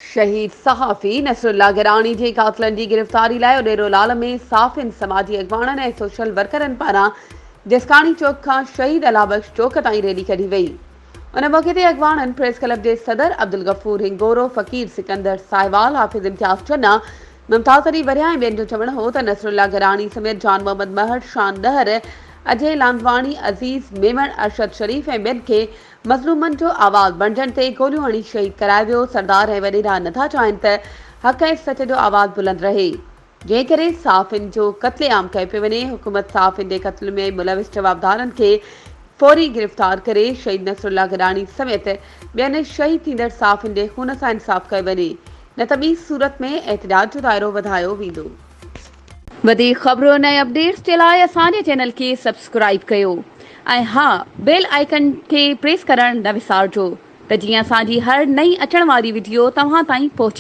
शहीद सहाफ़ी नसरुल्लाह गिराणी जे कातिलनि जी गिरफ़्तारी लाइ उॾेरोलाल में साफ़िन समाजी अॻवाननि ऐं सोशल वर्करनि पारां जसकाणी चौक खां शहीद अलाबख्श चौक ताईं रैली कढी वई। उन मौक़े ते अॻवाननि प्रेस क्लब जे सदर अब्दुल गफ़ूर हिंगोरो, फ़क़ीर सिकंदर साहिवाल, हाफ़िज़ इम्तियाज़ चन्ना, मुमताज़ अली वरिया ऐं ॿियनि जो चवणु हो त नसरुल्लाह गिराणी समेत जान मोहम्मद महर, शान दहर, अजय लांदवाणी, अज़ीज़ मेमण, अरशद शरीफ़ ऐं ॿियनि खे मज़लूमनि जो आवाज़ बणिजण ते गोलियूं हणी शहीद कराए वियो। सरदार ऐं वॾेरा नथा चाहिनि त हक़ ऐं सच जो आवाज़ बुलंद रहे, जंहिं करे साफ़िन जो क़त्लेआम कयो पियो वञे। हुकूमत साफ़िन जे क़त्ल में मुलविस जवाबदारनि खे फौरी गिरफ़्तार करे शहीद नसरुल्लाह गिराणी समेत ॿियनि शहीद थींदड़ साफ़िन जे खून सां इंसाफ़ कयो वञे, न त ॿी सूरत में एहतिजाज जो दाइरो वधायो वेंदो। वधीक ख़बरुनि ऐं अपडेट्स जे लाइ असांजे चैनल खे सब्सक्राइब कयो ऐं हा, बेल आइकन खे प्रेस करणु न विसारिजो त जीअं असांजी हर नई अचण वारी वीडियो तव्हां ताईं पहुचे।